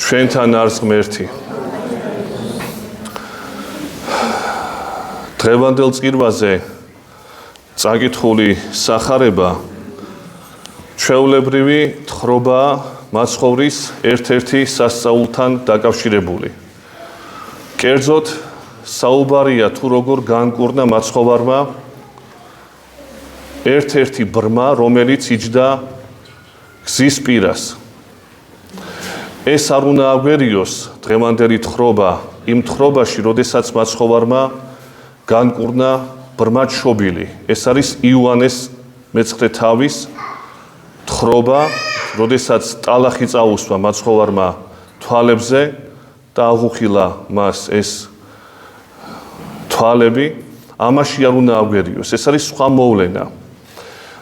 ჩვენთან არის ღმერთი. დღევანდელ წირვაზე წაკითხული სახარება ჩვეულებრივი თხრობა მაცხოვრის ერთ-ერთი სასწაულთან დაკავშირებული. კერძოდ საუბარია თუ როგორ განკურნა მაცხოვარმა ერთ-ერთი ბრმა, რომელიც იჯდა გზის პირას. ეს არ უნდა აგვერიოს დღევანდელი თხრობა იმ თხრობაში, როდესაც მაცხოვარმა განკურნა ბრმა ჩობილი. ეს არის იოანეს მეცხრე თავის თხრობა, როდესაც ტალახი წაუსვა მაცხოვარმა თვალებზე და აღუხილა მას ეს თვალები, ამაში არ უნდა აგვერიოს. ეს არის სხვა მოვლენა.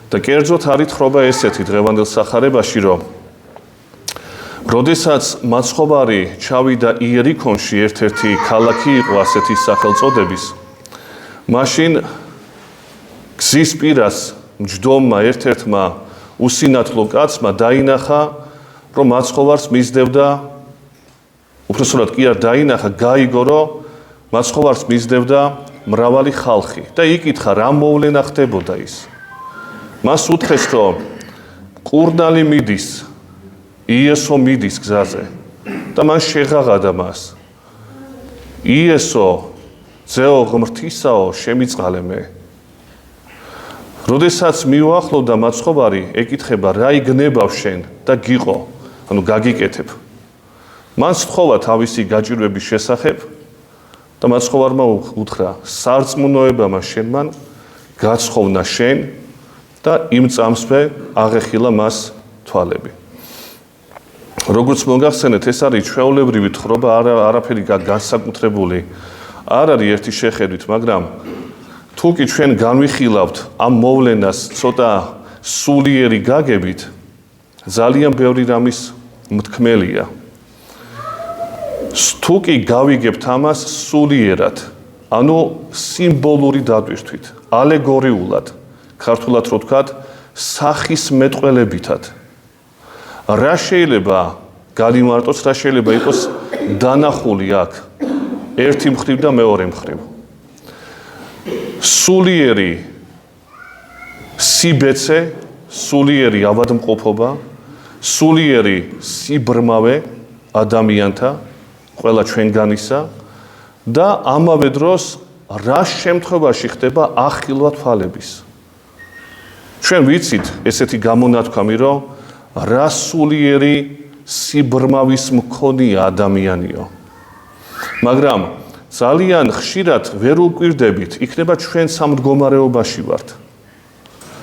და კერძოდ არის თხრობა ესეთი დღევანდელ სახარებაში, რომ როდესაც მაცხოვარი ჩავიდა იერიქონში, ერთ-ერთი ქალაქი იყო ასეთი სახელწოდების, მაშინ გზის პირას მჯდომმა ერთ-ერთმა უსინათლო კაცმა დაინახა, რომ მაცხოვარს მისდევდა, უბრალოდ კი არ დაინახა, გაიგო, რომ მაცხოვარს მისდევდა მრავალი ხალხი და იკითხა, რა მოვლენა ხდებოდა ის. მას უთხრეს, რომ კურნალი მიდის, იესო მიდის გზაზე და მან შეღაღადა მას. იესო, ძეო ღმრთისაო, შემიწყალე მე. როდესაც მიუახლოვდა მაცხოვარი, ეკითხება, რა იგნებავ შენ და გიყო, ანუ გაგიკეთებ. მან სთხოვა თავისი გაჭირვების შესახებ და მაცხოვარმა უთხრა, სარწმუნოებამა შენმან გაცხოვნა შენ და იმ წამსვე აღეხილა მას თვალები. როგორც მოგახსენეთ, ეს არის ჩვეულებრივი თხრობა, არაფერი განსაკუთრებული არ არის ერთი შეხედვით, მაგრამ თუ კი ჩვენ განვიხილავთ ამ მოვლენას ცოტა სულიერი გაგებით, ძალიან ბევრი რამის მთქმელია. თუ კი გავიგებთ ამას სულიერად, ანუ სიმბოლური დატვირთვით, ალეგორიულად, ქართულად რო ვთქვათ, სახის მეტყველებითად. რა შეიძლება გადიმარტოს, რა შეიძლება იყოს დანახული აქ ერთი მხრივ და მეორე მხრივ. სულიერი სიბეცე, სულიერი ავადმყოფობა, სულიერი სიბრმავე ადამიანთა, ყველა ჩვენგანისა და ამავე დროს რა შემთხვევაში ხდება ახილვა თვალების. ჩვენ ვიცით ესეთი გამონათქვამი, რომ რა სულიერი სიბრმავის მქონია ადამიანიო. მაგრამ ძალიან ხშირად ვერ უკვირდებით, იქნება ჩვენ სამ მდგომარეობაში ვართ.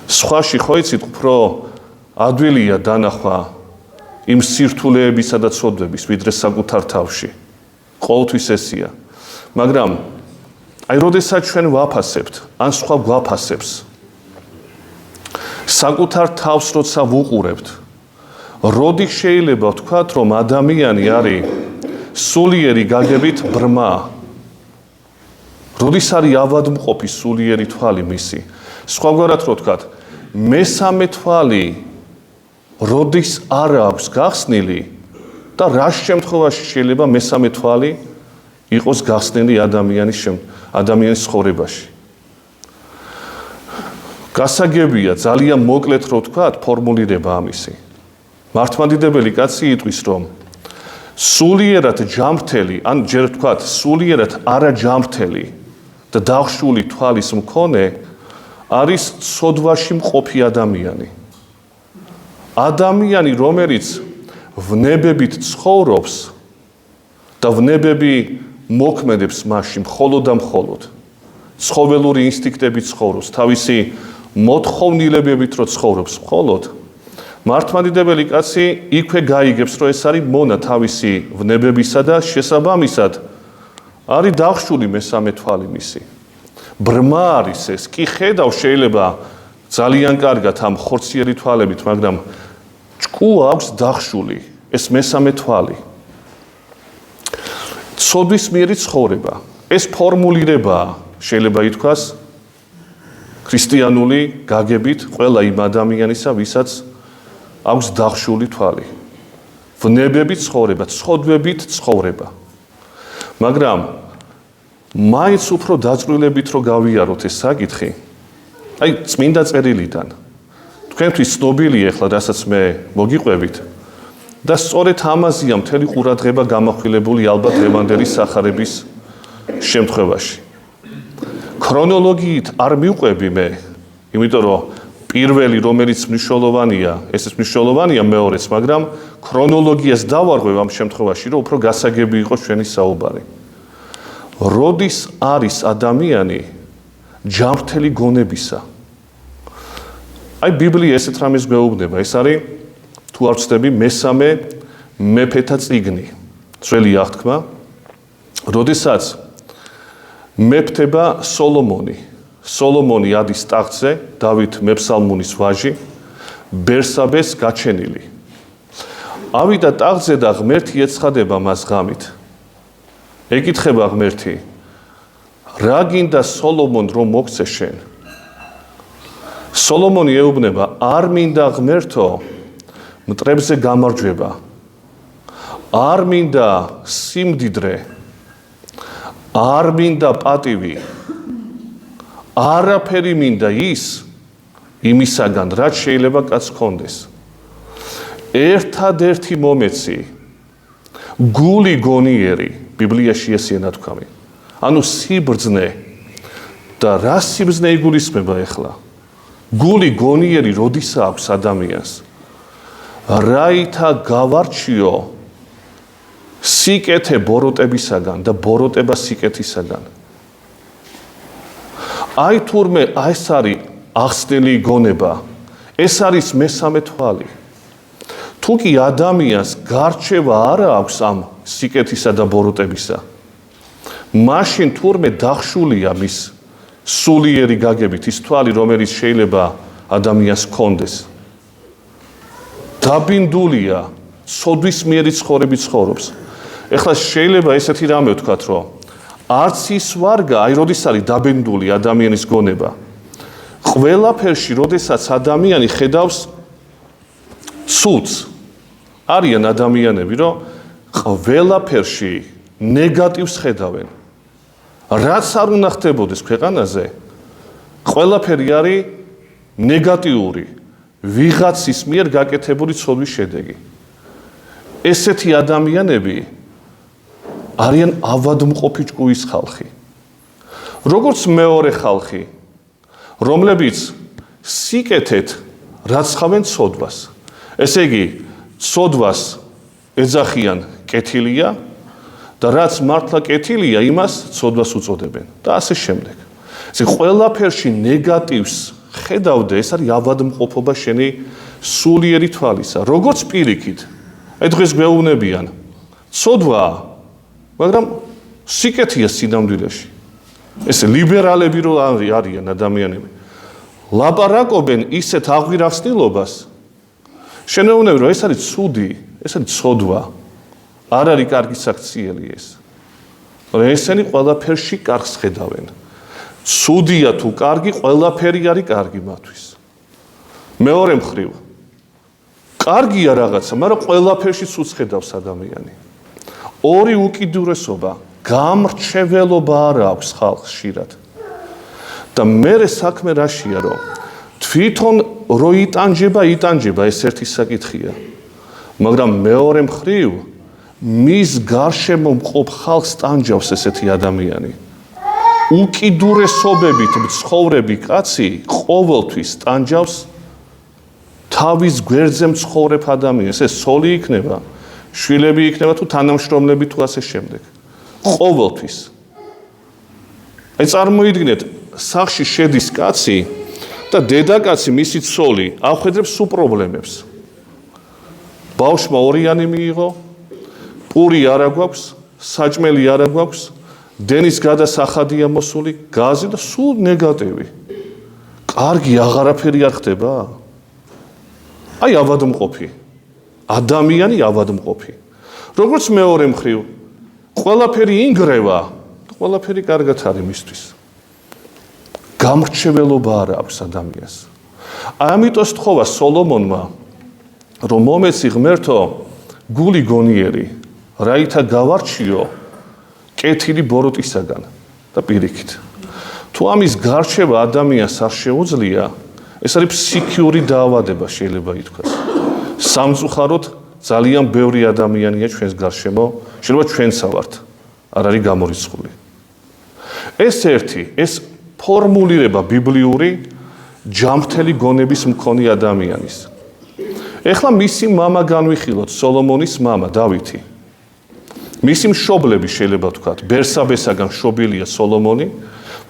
სხვაში ხო იცით, უფრო ადვილია დანახვა იმ სირთულეებისა და ცოდვების, ვიდრე საკუთარ თავში. ყოველთვის ესია. მაგრამ აი, როდესაც ჩვენ ვაფასებთ, ან სხვა გვაფასებს, საკუთარ თავს როცა ვუყურებთ, როდი შეიძლება ვთქვათ, რომ ადამიანი არის სულიერი გაგებით ბრმა, როდის არის ავადმყოფი სულიერი თვალი მისი. სხვაგვარად რო ვთქვათ, მესამე თვალი როდის არ აქვს გახსნილი და რა შემთხვევაში შეიძლება მესამე თვალი იყოს გახსნილი ადამიანის ცხოვრებაში. გასაგებია, ძალიან მოკლედ რო ვთქვათ, ფორმულირება ამისი. მართლმადიდებელი კაცი იტყვის, რომ სულიერად ჯამრთელი, ან ჯერ ვთქვათ, სულიერად არაჯამრთელი და დახშული თვალის მქონე არის ცოდვაში მყოფი ადამიანი. ადამიანი, რომელიც ვნებებით ცხოვრობს და ვნებები მოქმედებს მასში მხოლოდ და მხოლოდ. ცხოველური ინსტინქტებით ცხოვრობს, თავისი მოთხოვნილებებით რო ცხოვრობს მხოლოდ. მართლმადიდებელი კაცი იქვე გაიგებს, რომ ეს არის მონა თავისი ვნებებისა და შესაბამისად არის დახშული მესამე თვალი მისი. ბრმა არის ეს, კი ხედავ შეიძლება ძალიან კარგად ამ ხორციერი თვალებით, მაგრამ ჭკუ აქვს დახშული, ეს მესამე თვალი. ცოდვის მიერი ცხოვრება, ეს ფორმულირებაა, შეიძლება ითქვას, ქრისტიანული გაგებით ყველა იმ ადამიანისა, ვისაც აქვს დახშული თვალი. ვნებებით ცხოვრება, ცოდვებით ცხოვრება. მაგრამ მაინც უფრო დაწყვილებით რო გავიაროთ ეს საკითხი, აი წმინდა წერილიდან. თქვენთვის ცნობილია ახლა, რასაც მე მოგიყვებით და სწორედ ამაზეა მთელი ყურადღება გამახვილებული ალბათ დღევანდელი სახარების შემთხვევაში. ქრონოლოგიით არ მივყვები მე, იმიტომ რომ პირველი რომელიც მნიშვნელოვანია, ესეც მნიშვნელოვანია მეორეც, მაგრამ ქრონოლოგიას დავარღვევ ამ შემთხვევაში, რომ უფრო გასაგები იყოს ჩვენი საუბარი. როდის არის ადამიანი ჯანმრთელი გონებისა? აი ბიბლია ესეთ რამეს გვეუბნება, ეს არის თუ არ ვცდები მესამე მეფეთა წიგნი, ძველი აღთქმა, როდესაც მეფთება სოლომონი. სოლომონი ადის ტახტზე, დავით მეფსალმუნის ვაჟი, ბერსაბეს გაჩენილი. ავიდა ტახტზე და ღმერთი ეცხადება მას ღამით. ეკითხება ღმერთი, რა გინდა სოლომონ რომ მოგცე შენ? სოლომონი ეუბნება, არ მინდა ღმერთო მტრებზე გამარჯვება, არ მინდა სიმდიდრე, არ მინდა პატივი, არაფერი მინდა ის იმისაგან, რაც შეიძლება კაცს ჰქონდეს. ერთადერთი მომეცი, გული გონიერი, ბიბლიაში ესეა ნათქვამი. ანუ სიბრძნე და რა სიბრძნე იგულისხმება ახლა? გული გონიერი როდის აქვს ადამიანს? რაითა გავარჩიო სიკეთე ბოროტებისაგან და ბოროტება სიკეთისაგან. აი თურმე ეს არის ახსნელი გონება, ეს არის მესამე თვალი. თუ კი ადამიანს გარჩევა არ აქვს ამ სიკეთისა და ბოროტებისა, მაშინ თურმე დახშულია მის სულიერი გაგებით ის თვალი, რომელიც შეიძლება ადამიანს ჰქონდეს. დაბინდულია, ცოდვისმიერი ცხოვრებით ცხოვრობს. ეხლა შეიძლება ესეთი რამე ვთქვათ, რომ არც ის ვარგა, აი როდის არის დაბინდული ადამიანის გონება. ყველაფერში, როდესაც ადამიანი ხედავს ცუდს, არიან ადამიანები, რომ ყველაფერში ნეგატივს ხედავენ. რაც არ უნდა ხდებოდეს ქვეყანაზე, ყველაფერი არის ნეგატიური, ვიღაცის მიერ გაკეთებული ცოდვის შედეგი. ესეთი ადამიანები არიან ავადმყოფი ჭკუის ხალხი. როგორც მეორე ხალხი, რომლებიც სიკეთეთ რაცխავენ ცოდვას. ესე იგი, ცოდვას ეძახიან კეთილია და რაც მართლა კეთილია, იმას ცოდვას უწოდებენ და ასე შემდეგ. ესე ყველაფერში ნეგატივს ხედავდე, ეს არის ავადმყოფობა შენი სულიერი თვალისა. როგორც პირიქით, აი დღეს გვეუბნებიან, ცოდვაა, მაგრამ სიკეთეა სინამდვილეში. ეს ლიბერალები რო არიან ადამიანები. ლაპარაკობენ ისეთ აღვირახსნილობას, შენეუნები რომ ეს არის ცუდი, ეს არის ცოდვა. არ არის კარგი საქციელი ეს. მაგრამ ესენი ყველაფერში კარგს ხედავენ. ცუდია თუ კარგი, ყველაფერი არის კარგი მათთვის. მეორე მხრივ, კარგია რაღაცა, მაგრამ ყველაფერში ცუდს ხედავს ადამიანი. ორი უკიდურესობა, გამრჩეველობა არ აქვს ხალხს ხშირად. და მერე საქმე რაშია, რომ თვითონ რო იტანჯება, ეს ერთი საკითხია. მაგრამ მეორე მხრივ, მის გარშემო მყოფ ხალხს ტანჯავს ესეთი ადამიანი. უკიდურესობებით მცხოვრები კაცი ყოველთვის ტანჯავს თავის გვერდზე მცხოვრებ ადამიანს. ეს სოლი იქნება, შვილები იქნება თუ თანამშრომლები თუ ასე შემდეგ. ყოველთვის. აი წარმოიდგინეთ, სახლში შედის კაცი და დედაკაცი მისი ცოლი ახვედრებს სულ პრობლემებს. ბავშვმა ორიანი მიიღო, პური არა გვაქვს, საჭმელი არა გვაქვს, დენის გადასახადია მოსული, გაზი და სულ ნეგატივი. კარგი აღარაფერი არ ხდება? აი ავადმყოფი. ადამიანი ავადმყოფი. როგორც მეორე მხრივ, ყველაფერი ინგრევა, ყველაფერი კარგად არის მისთვის. გამრჩეველობა არ აქვს ადამიანს. ამიტომ სთხოვა სოლომონმა, რომ მომეცი ღმერთო, გული გონიერი, რაითა გავარჩიო კეთილი ბოროტისაგან და პირიქით. თუ ამის გარჩევა ადამიანს არ შეუძლია, ეს არის ფსიქიური დაავადება შეიძლება ითქვას. სამწუხაროდ ძალიან ბევრი ადამიანია ჩვენს გარშემო, შეიძლება ჩვენსა ვართ, არ არის გამორიცხული. ეს ფორმულირება ბიბლიური ჯანმრთელი გონების მქონე ადამიანის. ეხლა მისი მამა განვიხილოთ, სოლომონის მამა დავითი. მისი მშობლები შეიძლება ვთქვათ, ბერსაბესაგან შობილია სოლომონი,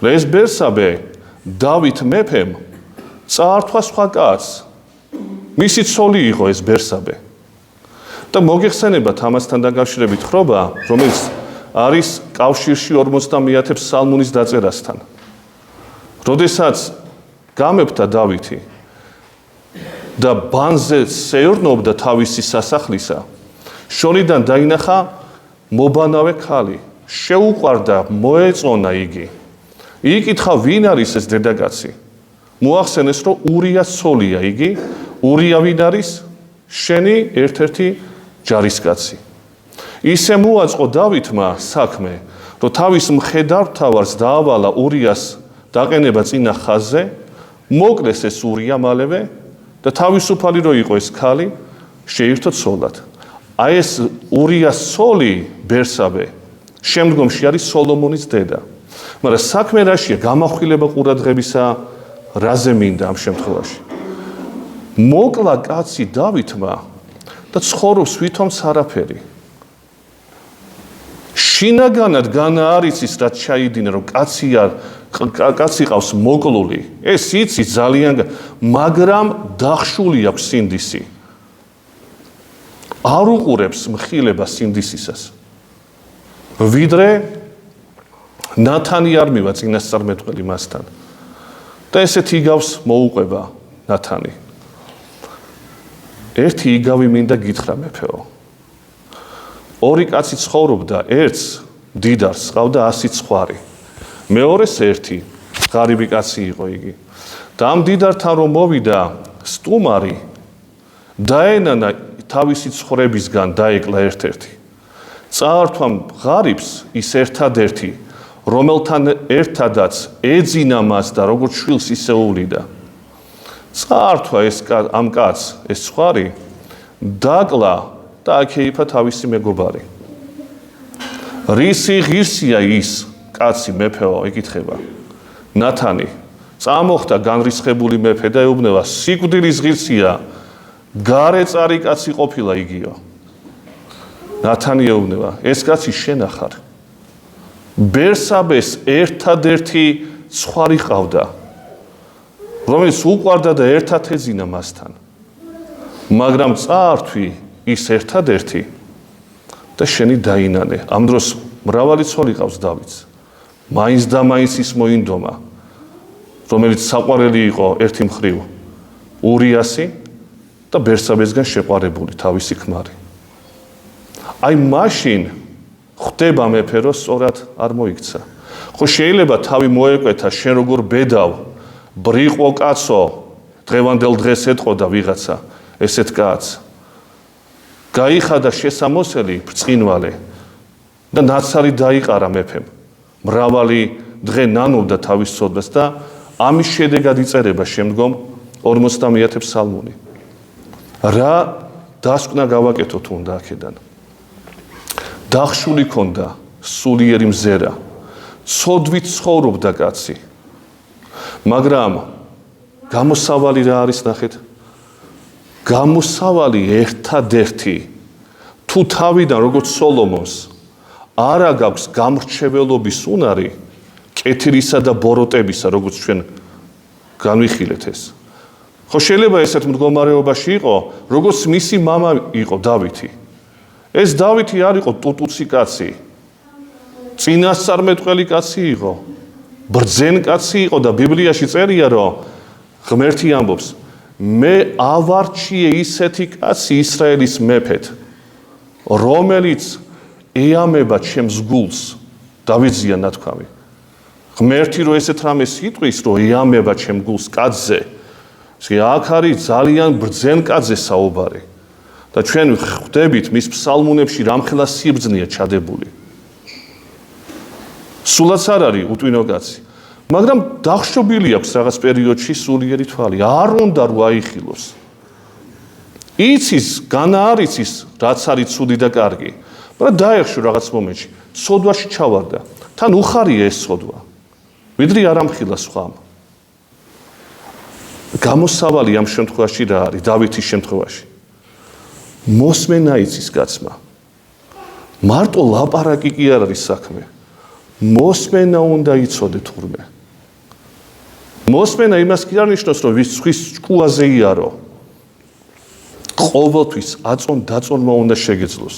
და ეს ბერსაბე დავით მეფემ წაართვა სხვა კაცს. მისი ცოლი იყო ეს ბერსაბე. და მოგეხსენებათ ამასთან დაკავშირებით ხრობა, რომელიც არის კავშირში 50 ფსალმუნის დაწერასთან. როდესაც გამეფდა დავითი და ბანზე შეევრნობდა თავისი სასახლისა, შორიდან დაინახა მობანავე ქალი, შეუყვარდა, მოეწონა იგი. იკითხა, ვინ არის ეს დედაკაცი? მოახსენეს, რომ ურიას ცოლია იგი. ურია ვინ არის? შენი ერთ-ერთი ჯარისკაცი. ისე მოაწყო დავითმა საქმე, რომ თავის მხედართმთავარს დაავალა ურიას დაყენება წინა ხაზზე, მოკლეს ეს ურია მალევე და თავისუფალი რო იყო ეს ქალი, შეირთო ცოლად. აი ეს ურიას ცოლი ბერსაბე შემდგომში არის სოლომონის დედა. მაგრამ საქმე რაშია? გამახვილება ყურადღებისა რაზე მინდა ამ შემთხვევაში. მოკლა კაცი დავითმა და ცხოვრობს ვითომც არაფერი. შინაგანად განა არის ის, რაც ჩაიდინა, რომ კაცი ყავს მოკლული. ეს იცი ძალიან, მაგრამ დახშული აქვს სინდისი. არ უყურებს მხილება სინდისისას. ვიდრე ნათანი არ მივა წინასწარმეტყველი მასთან. და ესეთი იგავს მოუყვება ნათანი. ერთი იგავი მინდა გითხრა მეფეო. ორი კაცი ცხოვრობდა, ერთს მდიდარს ჰყავდა 100 ცხვარი. მეორეს ერთი ღარიბი კაცი იყო იგი. და ამ მდიდართან რომ მოვიდა სტუმარი, დაენანა თავისი ცხოვრებისგან დაეკლა ერთ-ერთი. წაართვა ღარიბს ის ერთადერთი, რომელთან ერთადაც ეძინა მას და როგორც შვილს ისეულიდა. წაართვა ამ კაცს ეს ცხვარი, დაკლა და აქეიფა თავისი მეგობარი. რისი ღირსია ის კაცი მეფეო, ეკითხება. ნათანი წამოხდა განრისხებული მეფე და ეუბნება, სიკვდილის ღირსია, გარეწარი კაცი ყოფილა იგიო. ნათანი ეუბნება, ეს კაცი შენ ახარ. ბერსაბეს ერთადერთი ცხვარი ყავდა, რომელიც უყვარდა და ერთად ეძინა მასთან. მაგრამ წაართვი ის ერთადერთი და შენი დაინანე. ამ დროს მრავალი ცოლი ყავს დავითს. მაინც და მაინც ის მოინდომა, რომელიც საყვარელი იყო ერთი მხრივ ურიასი და ბერსაბესგან შეყვარებული თავისი ქმარი. აი მაშინ ხვდება მეფე, რომ სწორად არ მოიქცა. ხო შეიძლება თავი მოეკვეთა, შენ როგორ ბედავ, ბრიყვო კაცო, დღევანდელ დღეს ეთყოდა ვიღაცა, ესეთ კაცს. გაიხადა შესამოსელი ბრწყინვალე და ნაცარი დაიყარა მეფემ. მრავალი დღე ნანობდა თავის ცოდვას და ამის შედეგად იწერება შემდგომ 50 ფსალმუნი. რა დასკვნა გავაკეთოთ უნდა აქედან? დახშული ქონდა სულიერი მზერა, ცოდვით ცხოვრობდა კაცი. მაგრამ გამოსავალი რა არის ნახეთ? გამოსავალი ერთადერთი, თუ თავიდან როგორც სოლომონს არა გაქვს გამრჩეველობის უნარი, კეთილისა და ბოროტებისა, როგორც ჩვენ განვიხილეთ ეს. ხო შეიძლება ესეთ მდგომარეობაში იყო, როგორც მისი მამა იყო დავითი. ეს დავითი არ იყო ტუტუცი კაცი, წინასწარმეტყველი კაცი იყო, ბრძენ კაცი იყო და ბიბლიაში წერია, რომ ღმერთი ამბობს, მე ავარჩიე ისეთი კაცი ისრაელის მეფედ, რომელიც ეამება ჩემს გულს. დავიძია ნათქვამი. ღმერთი რო ესეთ რამეს იტყვის, რომ ეამება ჩემ გულს კაცზე, აქ არის ძალიან ბრძენ კაცზე საუბარი. და ჩვენ ხვდებით მის ფსალმუნებში რამხელა სიბრძნეა ჩადებული. სულაც არ არის უტვინო კაცი, მაგრამ დახშობილი აქვს რაღაც პერიოდში სულიერი თვალი, არ უნდა რომ აიხილოს. იცის, განაარიცის, რაც არის ცუდი და კარგი, მაგრამ დაეხშო რაღაც მომენტში, სოდვაში ჩავარდა. თან უხარია ეს სოდვა. ვიდრე არ ამხილა სხვამ. გამოსავალი ამ შემთხვევაში რა არის, დავითის შემთხვევაში? მოსმენა იცის კაცმა. მარტო ლაპარაკი კი არ არის საქმე. მოსმენა უნდა იცოდე თურმე. მოსმენა იმას კი არ ნიშნავს, რომ ვის ჭკუაზე იარო. ყოველთვის აწონ-დაწონმა უნდა შეგეძლოს.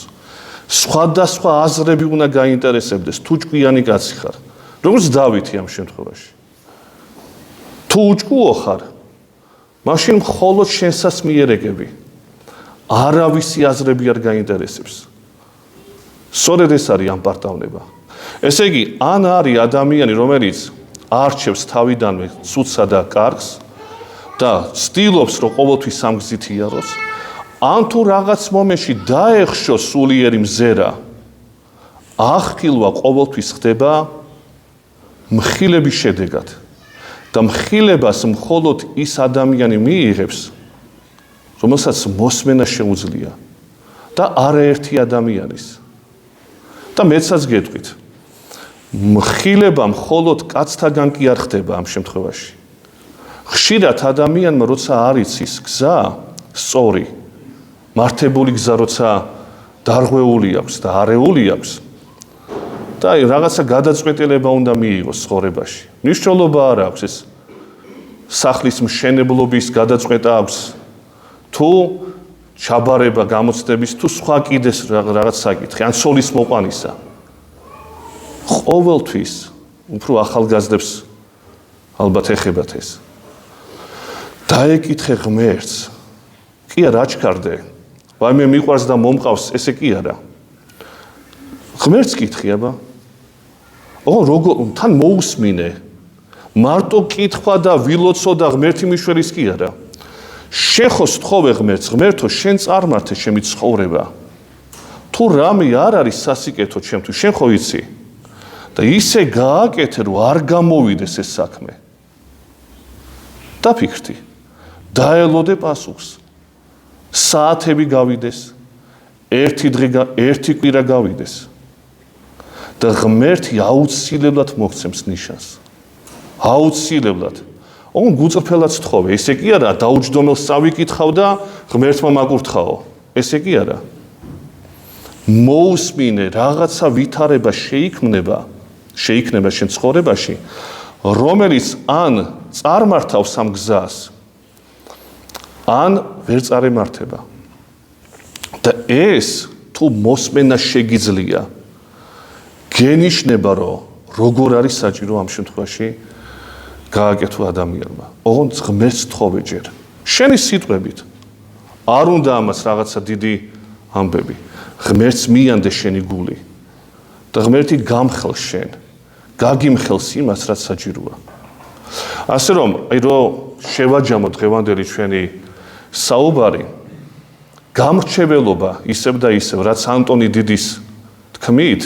სხვადასხვა აზრები უნდა გაინტერესებდეს, თუ ჭკვიანი კაცი ხარ. როგორც დავითი ამ შემთხვევაში. თუ უჭკუო ხარ, მაშინ მხოლოდ შენსაც მიერეკები. არავისი აზრები არ გაინტერესებს. სწორედ ეს არის ამ პარტავნება. ესე იგი, ან არის ადამიანი, რომელიც არჩევს თავიდანვე ცუდსა და კარგს და ცდილობს, რომ ყოველთვის ამ გზით იაროს, ან თუ რაღაც მომენტში დაეხშოს სულიერი მზერა, ახილვა ყოველთვის ხდება მხილების შედეგად. და მხილებას მხოლოდ ის ადამიანი მიიღებს, რომელსაც მოსმენა შეუძლია და არაერთი ადამიანის. და მეცაც გეტყვით, მხილება მხოლოდ კაცთაგან კი არ ხდება ამ შემთხვევაში. ხშირად ადამიანმა როცა არ იცის გზა სწორი, მართებული გზა როცა დარღვეული აქვს და არეული აქვს და რაღაცა გადაწყვეტილება უნდა მიიღოს ცხოვრებაში. მნიშვნელობა არ აქვს ეს სახლის მშენებლობის გადაწყვეტა აქვს თუ ჩაბარება გამოცდების თუ სხვა კიდეს რაღაც საკითხი ან სოლის მოყვანისა. ყოველთვის უფრო ახალგაზრდებს ალბათ ეხებათ ეს. დაეკითხე ღმერთს, კი არა აჩქარდე, ვაიმე მიყვარს და მომყავს, ესე კი არა. ღმერთს კითხი აბა. როგორ თან მოусმინე. მარტო კითხვა და ვილოცო და ღმერთი მიშველის კი არა. შენ ხო სთხოვე ღმერთს, ღმერთო, შენ წარმართე ჩემი ცხოვრება. თუ რამე არ არის სასიკეთო ჩემთვის, შენ ხო იცი. და ისე გააკეთე, რომ არ გამოვიდეს ეს საქმე. დაფიქრდი. დაელოდე პასუხს. საათები გავიდეს, ერთი კვირა გავიდეს. და ღმერთი აუცილებლად მოგცემს ნიშანს. აუცილებლად. ოღონდ გუწრფელად სთხოვე, ესე კი არა, დაუჯდომელს წავიკითხავ და ღმერთმა მაგურთხაო. ესე კი არა. მოусმინე რაღაცა ვითარება შეიქმნება შენ ცხოვრებაში, რომელიც ან წარმართავს ამ გზას, ან ვერ წარემართება. და ეს თუ მოსმენა შეგიძლია, გენიშნება, რომ როგორ არის საჭირო ამ შემთხვევაში გააკეთო ადამიანმა. ოღონდ ღმერთს თხოვე ჯერ. შენი სიტყვებით. არ უნდა ამას რაღაცა დიდი ამბები. ღმერთს მიანდე შენი გული. და ღმერთი გამხელს შენ. გაგიმხელს იმას, რაც საჭიროა. ასე რომ, შევაჯამოთ დღევანდელი ჩვენი საუბარი, გამრჩეველობა ისევ და ისევ, რაც ანტონი დიდის თქმით,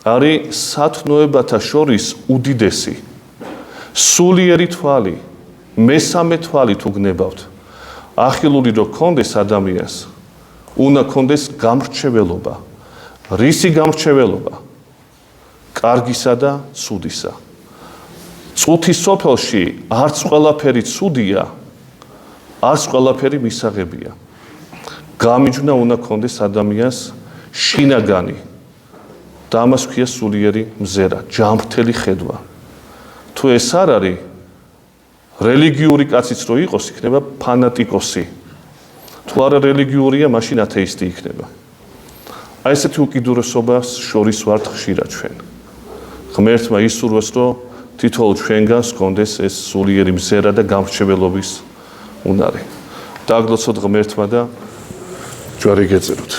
არის სათნოებათა შორის უდიდესი. სულიერი თვალი, მესამე თვალი თუ გნებავთ. ახილული რო გქონდეს ადამიანს, უნდა გქონდეს გამრჩეველობა. რისი გამრჩეველობა? კარგისა და ცუდისა. წუთის სოფელში არც ყველაფერი ცუდია, არც ყველაფერი მისაღებია. გამიჯვნა უნდა გქონდეს ადამიანს შინაგანი და ამას ქვია სულიერი მზერა, ჯანმრთელი ხედვა. თუ ეს არ არის, რელიგიური კაციც რო იყოს, იქნება ფანატიკოსი. თუ არა რელიგიურია, მაშინ ათეისტი იქნება. აი ესეთი უკიდურესობას შორის ვართ ხშირად ჩვენ. ღმერთმა ისურვოს, რომ თითოეულ ჩვენგანს გქონდეს ეს სულიერი მზერა და გამრჩეველობის უნარი. დააგლოცოთ ღმერთმა და ჯვარი გეწეროთ.